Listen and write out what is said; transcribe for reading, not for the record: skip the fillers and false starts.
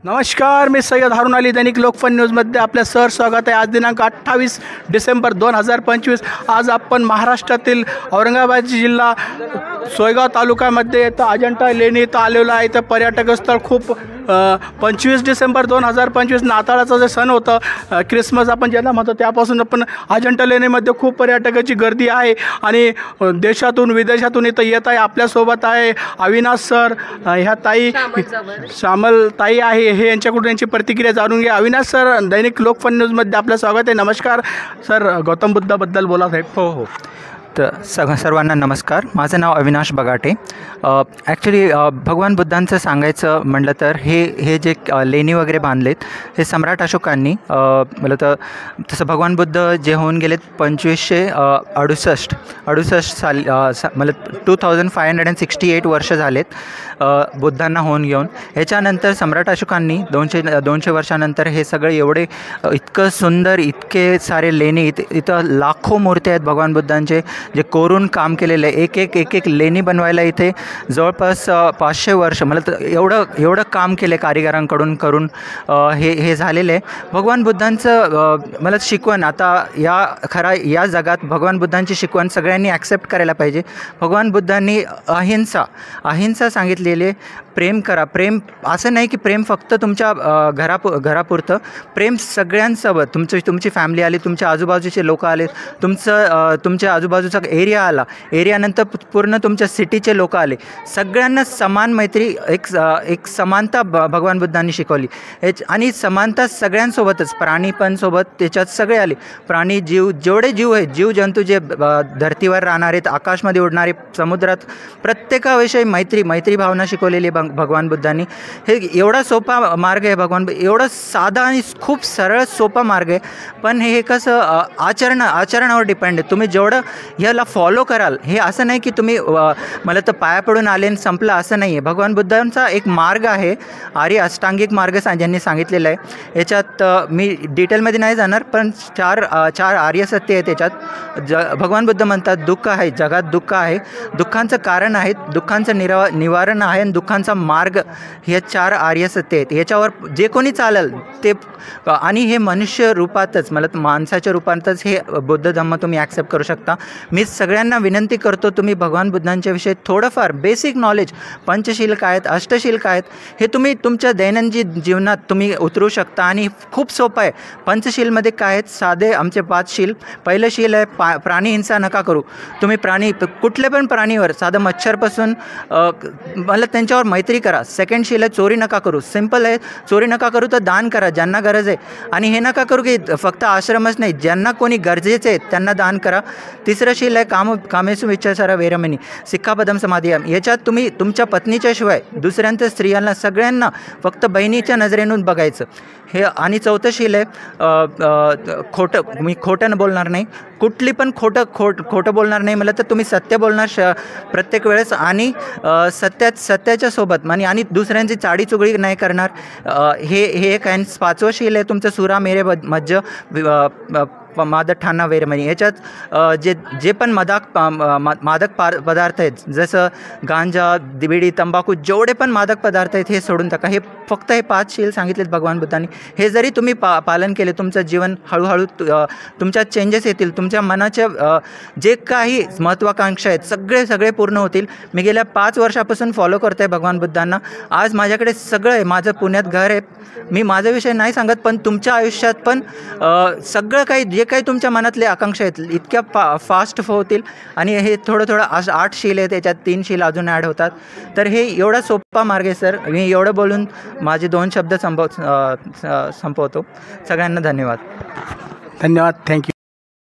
नमस्कार, मी सय्यद हारून अली, दैनिक लोकफन न्यूजमध्ये आपल्या स्वागत आहे। आज दिनांक 28 डिसेंबर 2025। आज आपण महाराष्ट्रातील औरंगाबाद जिल्हा सोयगाव तालुक्यामध्ये येतं अजंठा लेणी इथं आलेलो आहे। इथं पर्यटक स्थळ खूप 25 डिसेंबर 2025 नाताळाचा जे सण होतं, क्रिसमस आपण ज्याला म्हणतो, त्यापासून आपण अजंठा लेणीमध्ये खूप पर्यटकाची गर्दी आहे आणि देशातून विदेशातून इथं येत आहे। आपल्यासोबत आहे अविनाश सर, ह्या ताई श्यामल ताई आहे, हे यांच्याकडून यांची प्रतिक्रिया जाणून घ्या। अविनाश सर, दैनिक लोकफन न्यूजमध्ये आपलं स्वागत आहे। नमस्कार सर, गौतम बुद्धाबद्दल बोला साहेब। हो तर सर्वांना नमस्कार। माझं नाव अविनाश बगाटे। ॲक्च्युली भगवान बुद्धांचं सांगायचं म्हटलं तर हे जे लेणी वगैरे बांधलेत हे सम्राट अशोकांनी, मला तर तसं भगवान बुद्ध जे होऊन गेलेत 2568 साली, मला 2568 वर्ष झालेत बुद्धांना होऊन घेऊन। ह्याच्यानंतर सम्राट अशोकांनी 200 वर्षानंतर हे सगळे एवढे इतकं सुंदर, इतके सारे लेणी, इथं लाखो मूर्ती आहेत भगवान बुद्धांचे जे कोरून काम केलेलं आहे। एक लेणी बनवायला इथे जवळपास 500 वर्ष, मला तर एवढं काम केलं कारिगरांकडून करून हे झालेलं आहे। भगवान बुद्धांचं मला शिकवण आता या जगात भगवान बुद्धांची शिकवण सगळ्यांनी ॲक्सेप्ट करायला पाहिजे। भगवान बुद्धांनी अहिंसा सांगितलेली आहे। प्रेम करा। प्रेम असं नाही की प्रेम फक्त तुमच्या घरापुरतं, प्रेम सगळ्यांसोबत, तुमची फॅमिली आली, तुमच्या आजूबाजूचे लोक आले, तुमच्या आजूबाजूचा एरिया आला, एरियानंतर पूर्ण तुमच्या सिटीचे लोक आले, सगळ्यांना समान मैत्री, एक समानता भगवान बुद्धांनी शिकवली। आणि समानता सगळ्यांसोबतच, प्राणी पण सोबत, त्याच्यात सगळे आले, प्राणी, जेवढे जीव आहेत, जीवजंतू जे धर्तीवर राहणार आहेत, आकाशमध्ये उडणारे, समुद्रात, प्रत्येकाविषयी मैत्री भावना शिकवलेली भगवान बुद्धांनी। हे एवढा सोपा मार्ग आहे, एवढा साधा आणि खूप सरळ सोपा मार्ग आहे, पण हे कसं आचरणावर डिपेंड आहे। तुम्ही जेवढं ह्याला फॉलो कराल, हे असं नाही की तुम्ही मला तर पाया पडून आले आणि संपलं, असं नाही आहे। भगवान बुद्धांचा एक मार्ग आहे, आर्य अष्टांगिक मार्ग ज्यांनी सांगितलेला आहे। याच्यात मी डिटेलमध्ये नाही जाणार, पण चार आर्य सत्य आहे त्याच्यात। भगवान बुद्ध म्हणतात दुःख आहे, जगात दुःख आहे, दुःखांचं कारण आहे, दुःखांचं निवारण आहे आणि दुःखांचा मार्ग, हे 4 आर्य सत्य आहेत। याच्यावर जे कोणी चालेल ते, आणि हे मनुष्य रूपातच, मला माणसाच्या रूपातच हे बुद्ध धम्म तुम्ही ॲक्सेप्ट करू शकता। मी सगळ्यांना विनंती करतो, तुम्ही भगवान बुद्धांच्या विषयी थोडंफार बेसिक नॉलेज, पंचशील काय आहेत, अष्टशील काय आहेत, हे तुम्ही तुमच्या दैनंदिन जीवनात तुम्ही उतरू शकता। आणि खूप सोपं आहे। पंचशीलमध्ये काय आहेत, साधे आमचे 5 शील। पहिलं शील आहे प्राणी हिंसा नका करू। तुम्ही कुठले पण प्राणीवर, साधं मच्छरपासून, मला त्यांच्यावर मैत्री करा। सेकंड शील आहे चोरी नका करू, सिंपल आहे, चोरी नका करू तर दान करा ज्यांना गरज आहे। आणि हे नका करू की फक्त आश्रमच नाही, ज्यांना कोणी गरजेचे आहेत त्यांना दान करा। तिसरं शील आहे कामेसु विचारसारा वेरमणी, सिक्खापदम समाधियाम। याच्यात तुम्ही तुमच्या पत्नीच्या शिवाय दुसऱ्यांच्या स्त्रियांना, सगळ्यांना फक्त बहिणीच्या नजरेतून बघायचं हे। आणि चौथं शील आहे मी खोटं बोलणार नाही, कुठली पण खोटं बोलणार नाही, मला तर तुम्ही सत्य बोलणार प्रत्येक वेळेस, आणि सत्याच्या सोबत आणि दुसऱ्यांची चाडीचुगडी नाही करणार, हे एक आहे। 5वं शील आहे तुमचं सुरा मेरे मज्ज मादक ठाणा वेरमणी। याच्यात जे पण मादक पदार्थ आहेत, जसं गांजा, बिडी, तंबाखू, जेवढे पण मादक पदार्थ आहेत हे सोडून टाका। हे फक्त 5 शील सांगितलेत भगवान बुद्धांनी। हे जरी तुम्ही पालन केले, तुमचं जीवन हळूहळू तुमच्यात चेंजेस येतील, तुमच्या मनाच्या जे काही महत्त्वाकांक्षा आहेत सगळे पूर्ण होतील। मी गेल्या 5 वर्षापासून फॉलो करतो आहे भगवान बुद्धांना। आज माझ्याकडे सगळं आहे, माझं पुण्यात घर आहे। मी माझा विषय नाही सांगत, पण तुमच्या आयुष्यात पण सगळं काही, जे काही तुमच्या मनातले आकांक्षा आहेत, इतक्या फास्ट होतील। आणि हे थोडं 8 शील आहे, त्याच्यात 3 शील अजून ॲड होतात। तर हे एवढा सोपा मार्ग आहे सर। मी एवढं बोलून माझे 2 शब्द संपवतो। सगळ्यांना धन्यवाद। थँक्यू।